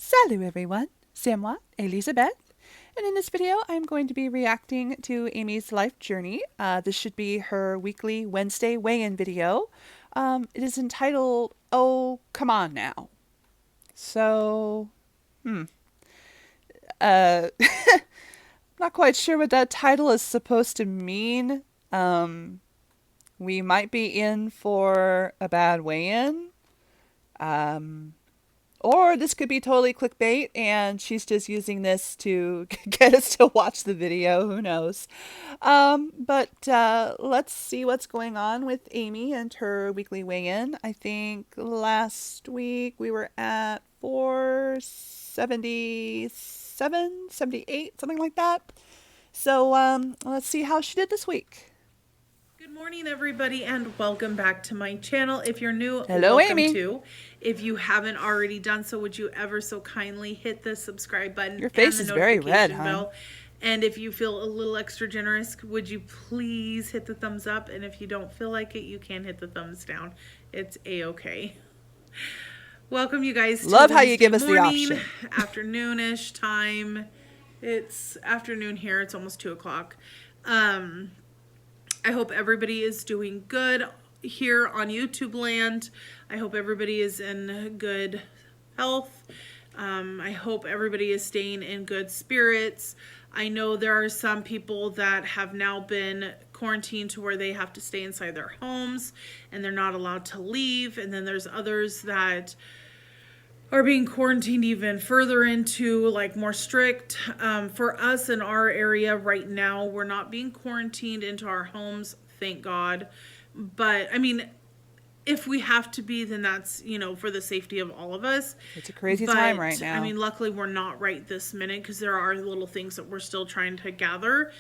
Salut everyone, c'est moi, Elizabeth, and in this video I'm going to be reacting to Amy's life journey. This should be her weekly Wednesday weigh-in video. It is entitled, Oh, Come On Now. So, uh, not quite sure what that title is supposed to mean. We might be in for a bad weigh-in. Or this could be totally clickbait and she's just using this to get us to watch the video. Who knows? But let's see what's going on with Amy and her weekly weigh-in. I think last week we were at 477, 78, something like that. So let's see how she did this week. Good morning, everybody, and welcome back to my channel. If you're new, Hello, welcome Amy. to. If you haven't already done so, would you ever so kindly hit the subscribe button? Your face and is the very red, notification hon. bell. And if you feel a little extra generous, would you please hit the thumbs up? And if you don't feel like it, you can hit the thumbs down. It's a-okay. Welcome, you guys. Love how you give us the option. Afternoonish time. It's afternoon here. It's almost 2 o'clock. I hope everybody is doing good here on YouTube land. I hope everybody is in good health. I hope everybody is staying in good spirits. I know there are some people that have now been quarantined to where they have to stay inside their homes and they're not allowed to leave. And then there's others that are being quarantined even further into like more strict. For us in our area right now, we're not being quarantined into our homes, thank God. But I mean, if we have to be, then that's, you know, for the safety of all of us. It's a crazy time right now. I mean, luckily we're not right this minute because there are little things that we're still trying to gather,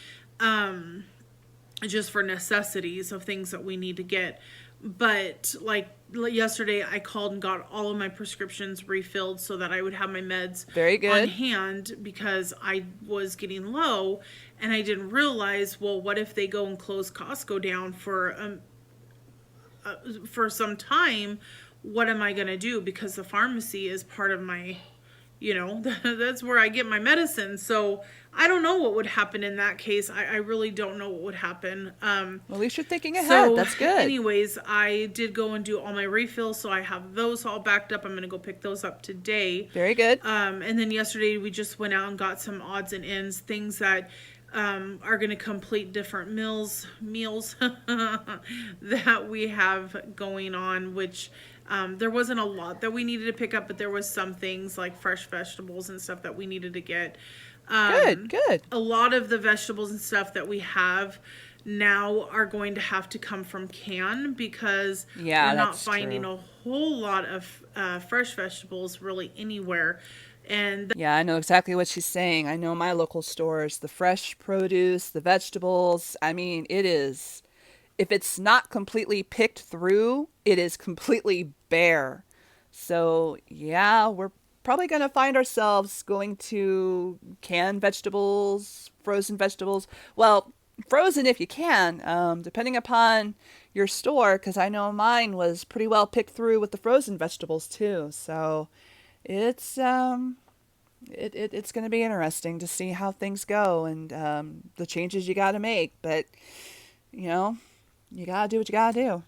just for necessities of things that we need to get. But like yesterday, I called and got all of my prescriptions refilled so that I would have my meds Very good on hand because I was getting low and I didn't realize, well, what if they go and close Costco down for some time? What am I going to do? Because the pharmacy is part of my, you know, that's where I get my medicine. So I don't know what would happen in that case. I really don't know what would happen. Well, at least you're thinking ahead. So That's good. anyways, I did go and do all my refills, so I have those all backed up. I'm going to go pick those up today. Very good. And then yesterday we just went out and got some odds and ends, things that are going to complete different meals that we have going on, which there wasn't a lot that we needed to pick up, but there was some things like fresh vegetables and stuff that we needed to get. Good. A lot of the vegetables and stuff that we have now are going to have to come from can because we're not finding a whole lot of fresh vegetables really anywhere. And yeah, I know exactly what she's saying. I know my local stores, the fresh produce, the vegetables. I mean, it is, if it's not completely picked through, it is completely bare. So yeah, we're probably going to find ourselves going to canned vegetables, frozen vegetables. Well, frozen if you can, depending upon your store, because I know mine was pretty well picked through with the frozen vegetables too. So it's it's going to be interesting to see how things go and the changes you got to make. But you know, you got to do what you got to do.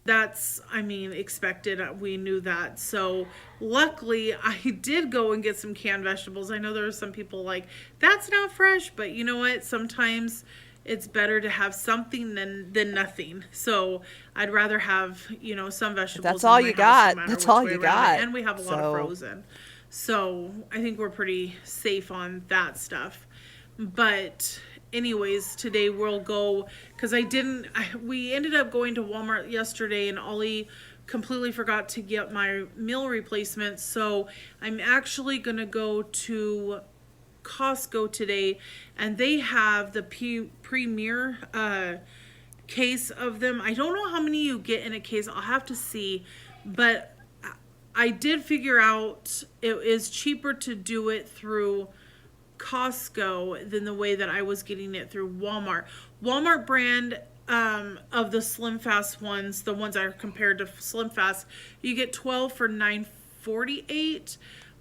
that's, I mean, expected. We knew that. So luckily I did go and get some canned vegetables. I know there are some people like, that's not fresh, but you know what? Sometimes it's better to have something than nothing. So I'd rather have, you know, some vegetables. That's all you got. That's all you got. And we have a lot of frozen. So I think we're pretty safe on that stuff. But anyways, today we'll go, because we ended up going to Walmart yesterday and Ollie completely forgot to get my meal replacements. So I'm actually going to go to Costco today and they have the premier case of them. I don't know how many you get in a case. I'll have to see, but I did figure out it is cheaper to do it through Costco than the way that I was getting it through Walmart. Walmart brand of the Slim Fast ones, the ones that are compared to Slim Fast, you get 12 for $9.48.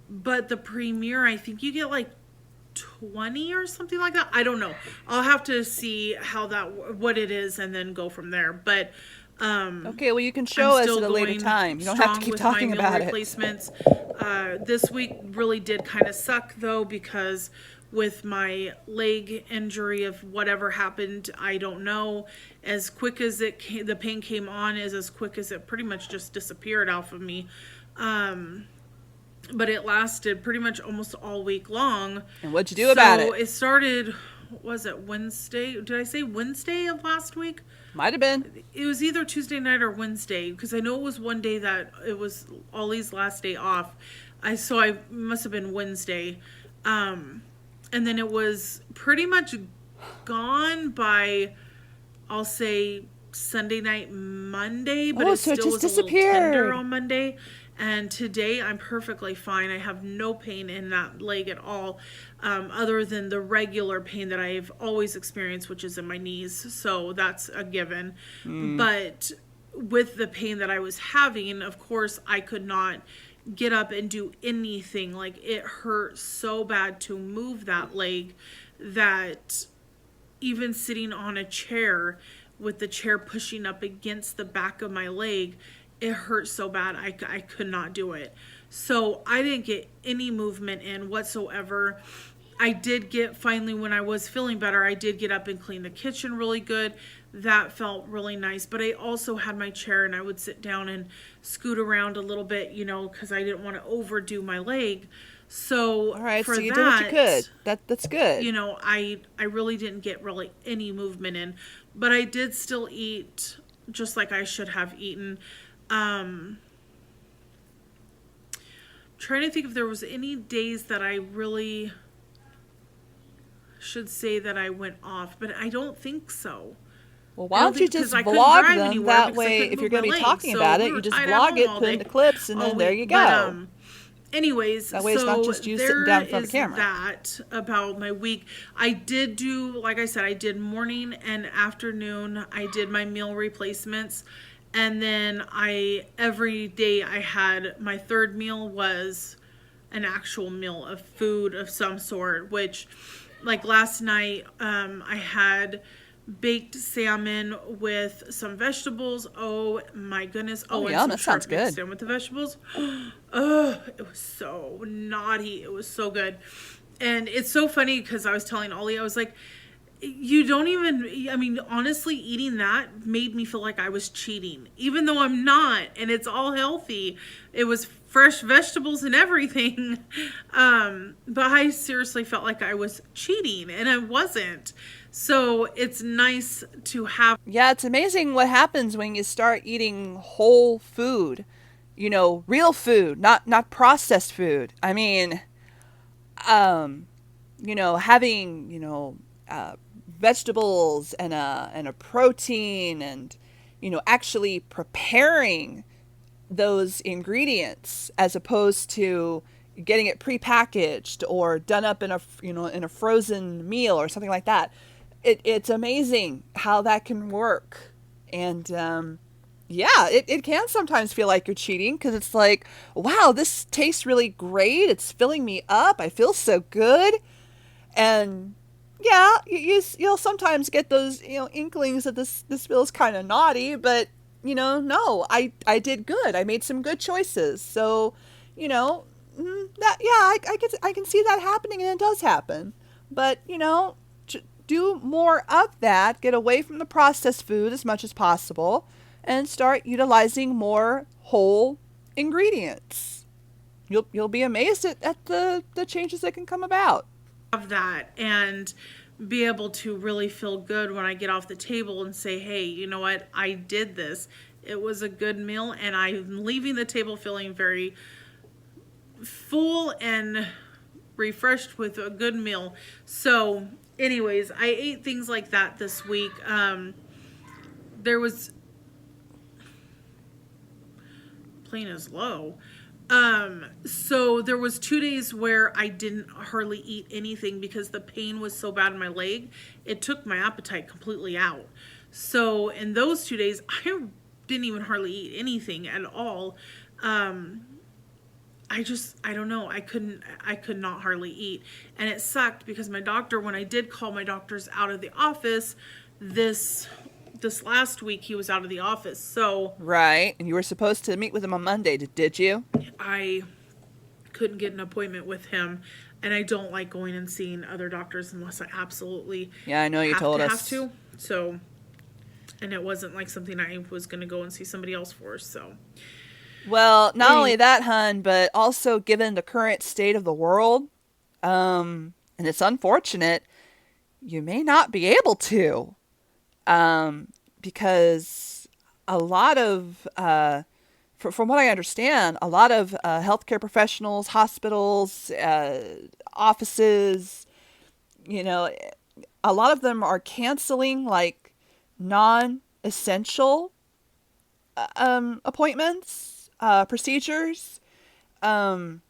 but the Premier, I think you get like 20 or something like that. I don't know. I'll have to see what it is and then go from there. But Okay, well, you can I'm show us still at a later going time. You don't have to strong keep with my talking meal about it. replacements. This week really did kind of suck though, because with my leg injury of whatever happened, I don't know. As quick as the pain came on, is as quick as it pretty much just disappeared off of me. But it lasted pretty much almost all week long. And what'd you do about it? So it started, was it Wednesday? Did I say Wednesday of last week? Might have been. It was either Tuesday night or Wednesday, because I know it was one day that it was Ollie's last day off. So I must have been Wednesday. And then it was pretty much gone by, I'll say, Sunday night, Monday, but it So still it just was a little tender disappeared. on Monday. And today I'm perfectly fine. I have no pain in that leg at all, other than the regular pain that I've always experienced, which is in my knees. So that's a given. But with the pain that I was having, of course, I could not get up and do anything. Like, it hurt so bad to move that leg that even sitting on a chair with the chair pushing up against the back of my leg, it hurt so bad I could not do it. So I didn't get any movement in whatsoever. I did get, finally, when I was feeling better, I did get up and clean the kitchen really good. That felt really nice. But I also had my chair, and I would sit down and scoot around a little bit, because I didn't want to overdo my leg. So All right, for so you that, did what you could. That's good. I really didn't get really any movement in. But I did still eat just like I should have eaten. Trying to think if there was any days that I really should say that I went off, but I don't think so. Well, why don't you just 'cause I couldn't vlog drive them? anywhere That because I way, couldn't if you're move going to my be legs. talking So about it, we you were just tied at vlog home it, all put in day- the clips, and all then there week. you But, go. anyways, That way it's not so just you sitting down in front of the there camera. is that about my week. I did do, like I said, I did morning and afternoon. I did my meal replacements. And then every day I had, my third meal was an actual meal of food of some sort, which, like last night, I had baked salmon with some vegetables. Oh my goodness. Oh, and yum, some that sounds shrimp mixed good. in with the vegetables. Oh, it was so naughty. It was so good. And it's so funny because I was telling Ollie, I was like, you don't even, I mean, honestly, eating that made me feel like I was cheating, even though I'm not, and it's all healthy. It was fresh vegetables and everything. But I seriously felt like I was cheating, and I wasn't. So it's nice to have. Yeah, it's amazing what happens when you start eating whole food. Real food, not processed food. I mean, having, vegetables and a protein, and actually preparing those ingredients as opposed to getting it prepackaged or done up in a frozen meal or something like that. It's amazing how that can work. And yeah, it can sometimes feel like you're cheating, because it's like, wow, this tastes really great, it's filling me up, I feel so good. And yeah, you'll sometimes get those inklings that this feels kind of naughty, but no, I did good. I made some good choices. So that, yeah, I can see that happening, and it does happen. But do more of that. Get away from the processed food as much as possible, and start utilizing more whole ingredients. You'll be amazed at the changes that can come about. Have that and be able to really feel good when I get off the table and say, hey, you know what? I did this. It was a good meal, and I'm leaving the table feeling very full and refreshed with a good meal. So anyways, I ate things like that this week. There was plane is low. So there was 2 days where I didn't hardly eat anything because the pain was so bad in my leg. It took my appetite completely out. So in those 2 days, I didn't even hardly eat anything at all. I I don't know. I could not hardly eat. And it sucked because my doctor, when I did call my doctor's out of the office, this last week he was out of the office. So Right. And you were supposed to meet with him on Monday, did you? I couldn't get an appointment with him. And I don't like going and seeing other doctors unless I absolutely Yeah, I know you told us. have to. So, and it wasn't like something I was going to go and see somebody else for. So, Well, not only that, hun, but also given the current state of the world, and it's unfortunate, you may not be able to, because a lot of, from what I understand, a lot of healthcare professionals, hospitals, offices, you know, a lot of them are canceling like non-essential appointments, procedures, and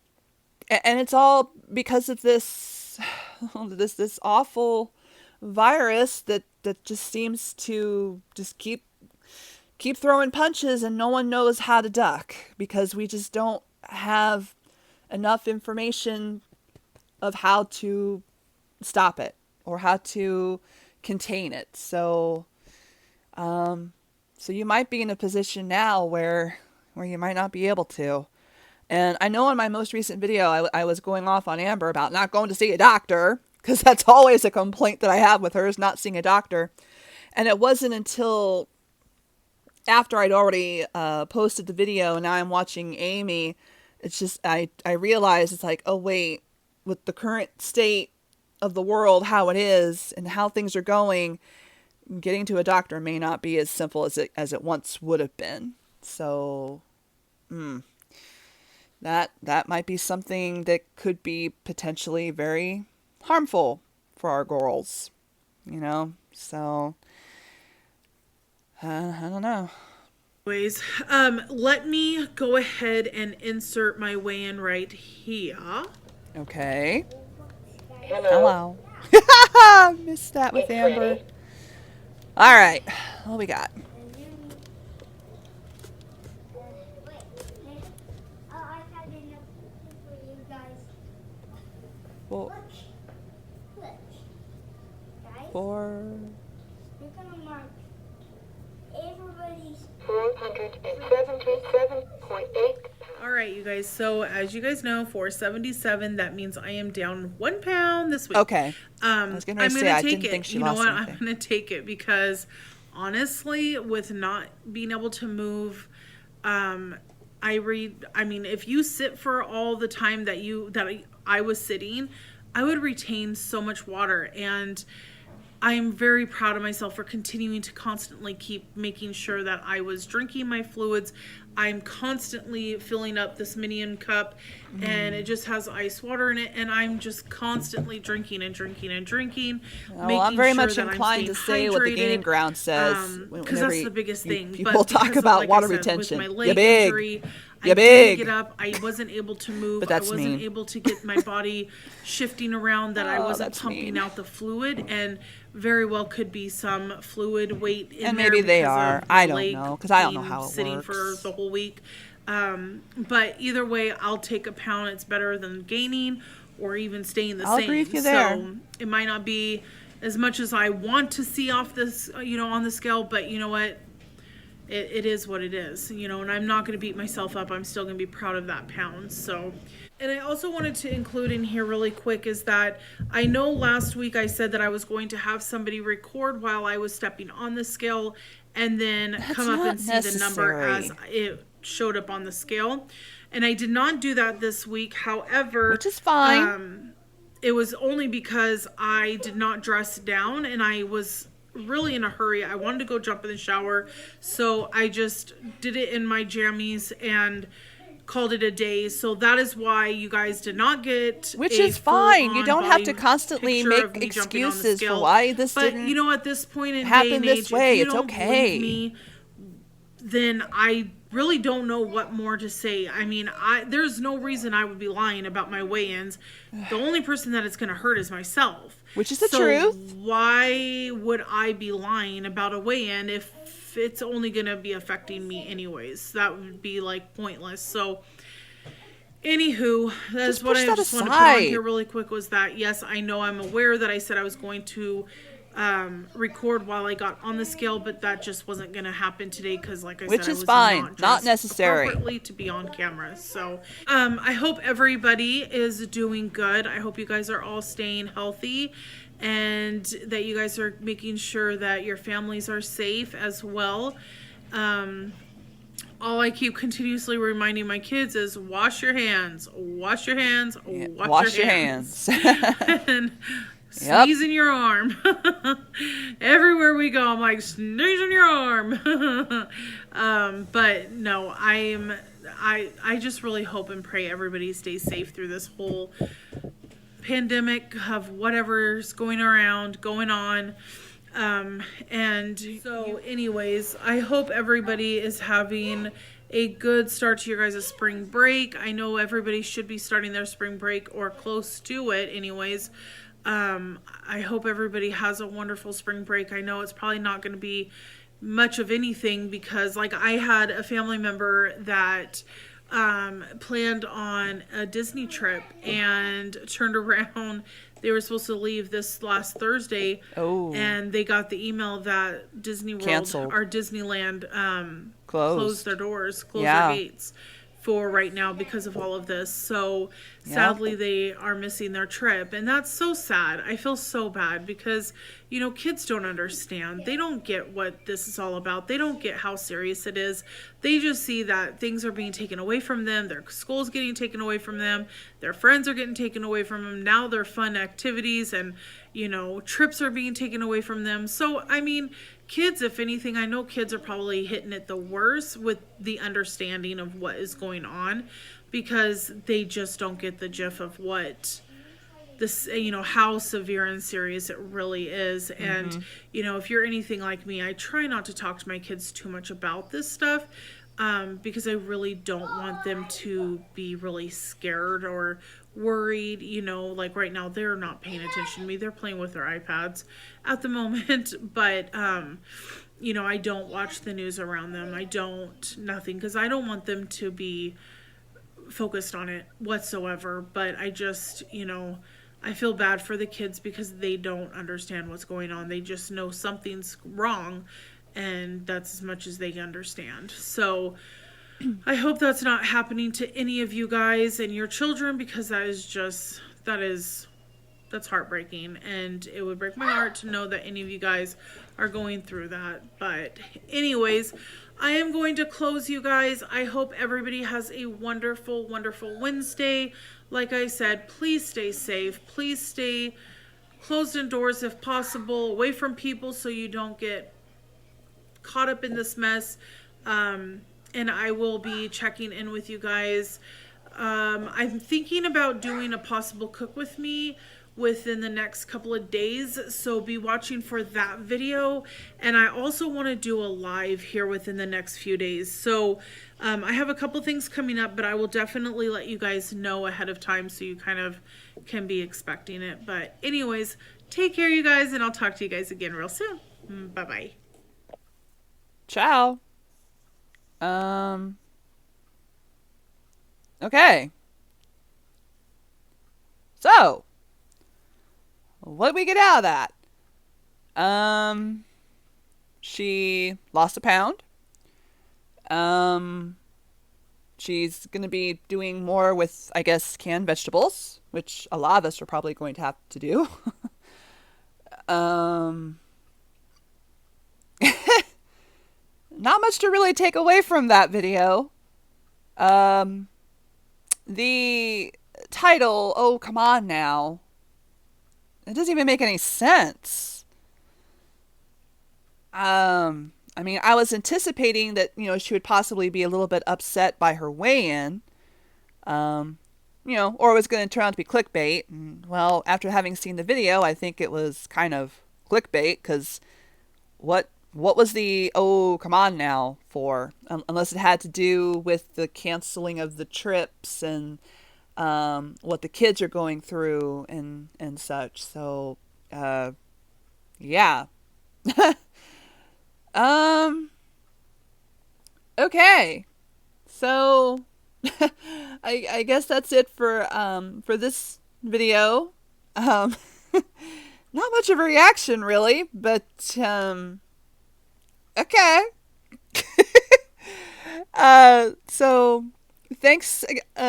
it's all because of this this awful virus that just seems to just keep throwing punches, and no one knows how to duck because we just don't have enough information of how to stop it or how to contain it. So you might be in a position now where you might not be able to. And I know in my most recent video, I was going off on Amber about not going to see a doctor, because that's always a complaint that I have with her, is not seeing a doctor. And it wasn't until after I'd already posted the video and now I'm watching Amy, it's just, I realized it's like, oh wait, with the current state of the world, how it is and how things are going, getting to a doctor may not be as simple as it once would have been. So, that might be something that could be potentially very harmful for our girls, you know? So, I don't know. anyways, let me go ahead and insert my weigh-in right here. Okay. Hello. Hello. Missed that with Amber. All right. What we got? I have enough for you guys. Well, Look. Guys, 4. you're gonna mark everybody's 477.8. All right, you guys. So as you guys know, 477. That means I am down 1 pound this week. Okay. I was I'm gonna say, gonna I take didn't it. think she You know lost what? anything. I'm gonna take it because honestly, with not being able to move, I mean, if you sit for all the time that I was sitting, I would retain so much water, and I'm very proud of myself for continuing to constantly keep making sure that I was drinking my fluids. I'm constantly filling up this Minion cup, and it just has ice water in it, and I'm just constantly drinking and drinking and drinking. Well, I'm very much inclined to say what the Gaining Ground says. Because that's the biggest thing. People But talk because of, about like I water said, retention. With my You're leg big. injury, You're I big. didn't get up. I wasn't able to move. But that's I wasn't mean. able to get my body shifting around. That I Oh, wasn't that's pumping mean. out the fluid, and very well could be some fluid weight in And there. maybe they because are. of I the don't leg know, 'cause I don't know being how it sitting works. for the whole week. But either way, I'll take a pound. It's better than gaining or even staying the I'll same. agree with you there. So it might not be as much as I want to see off this, on the scale, but you know what? It is what it is, and I'm not going to beat myself up. I'm still going to be proud of that pound. So, and I also wanted to include in here really quick is that I know last week I said that I was going to have somebody record while I was stepping on the scale and then come up not and see the number as necessary. it showed up on the scale. And I did not do that this week. However, Which is fine. it was only because I did not dress down and I was really in a hurry. I wanted to go jump in the shower. So I just did it in my jammies and called it a day. So that is why you guys did not get Which a is fine. You full-on don't have to body constantly picture make of me jumping on the excuses for scale. why this but didn't at this point in happen day and this age, way. if you It's don't okay. believe me, then I really don't know what more to say. I mean, there's no reason I would be lying about my weigh-ins. The only person that it's going to hurt is myself. Which is the So truth. why would I be lying about a weigh-in if it's only going to be affecting me anyways? That would be like pointless. So Anywho, that's Just what push I that just wanted to put on here aside. really quick was that, yes, I know I'm aware that I said I was going to record while I got on the scale, but that just wasn't going to happen today because, like I Which said, I is was fine. not Not dressed necessary. appropriately to be on camera. So I hope everybody is doing good. I hope you guys are all staying healthy and that you guys are making sure that your families are safe as well. All I keep continuously reminding my kids is wash your hands, wash your hands, Yeah, wash your wash your hands. hands. And Yep. sneeze in your arm. Everywhere we go, I'm like, sneeze in your arm. But no, I just really hope and pray everybody stays safe through this whole pandemic of whatever's going on. And so, anyways, I hope everybody is having a good start to your guys' spring break. I know everybody should be starting their spring break or close to it, anyways. I hope everybody has a wonderful spring break. I know it's probably not going to be much of anything because, like, I had a family member that planned on a Disney trip and turned around. They were supposed to leave this last Thursday, Oh. and they got the email that Disney World Canceled. or Disneyland Closed. closed their doors, closed Yeah. their gates for right now because of all of this. So Yep. sadly, they are missing their trip, and that's so sad. I feel so bad because kids don't understand. They don't get what this is all about. They don't get how serious it is. They just see that things are being taken away from them. Their school's getting taken away from them. Their friends are getting taken away from them. Now their fun activities and trips are being taken away from them. So I mean, kids, if anything, I know kids are probably hitting it the worst with the understanding of what is going on because they just don't get the gist of what this, how severe and serious it really is. And, if you're anything like me, I try not to talk to my kids too much about this stuff because I really don't want them to be really scared or worried. Like right now, they're not paying attention to me. They're playing with their iPads at the moment. But, I don't watch the news around them. Nothing, because I don't want them to be focused on it whatsoever. But I just, I feel bad for the kids because they don't understand what's going on. They just know something's wrong, and that's as much as they understand. So I hope that's not happening to any of you guys and your children because that's heartbreaking, and it would break my heart to know that any of you guys are going through that. But anyways, I am going to close, you guys. I hope everybody has a wonderful, wonderful Wednesday. Like I said, please stay safe. Please stay closed indoors if possible, away from people so you don't get caught up in this mess. And I will be checking in with you guys. I'm thinking about doing a possible cook with me within the next couple of days, so be watching for that video. And I also want to do a live here within the next few days. So I have a couple things coming up, but I will definitely let you guys know ahead of time so you kind of can be expecting it. But anyways, take care, you guys, and I'll talk to you guys again real soon. Bye-bye. Ciao. Okay. So, what did we get out of that? She lost a pound. She's going to be doing more with, I guess, canned vegetables, which a lot of us are probably going to have to do. Not much to really take away from that video. The title, oh, come on now. It doesn't even make any sense. I mean, I was anticipating that, she would possibly be a little bit upset by her weigh-in, or it was going to turn out to be clickbait. And, well, after having seen the video, I think it was kind of clickbait, because what was the, oh, come on now for? Unless it had to do with the canceling of the trips and what the kids are going through and such. So, yeah. Okay. So, I guess that's it for this video. Um, not much of a reaction really, but okay. So thanks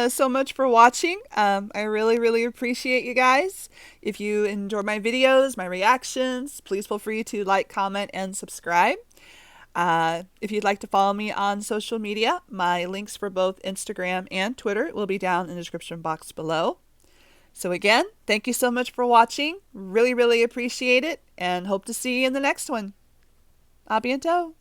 so much for watching. I really, really appreciate you guys. If you enjoy my videos, my reactions, please feel free to like, comment, and subscribe. If you'd like to follow me on social media, my links for both Instagram and Twitter will be down in the description box below. So again, thank you so much for watching. Really, really appreciate it, and hope to see you in the next one. A bientôt.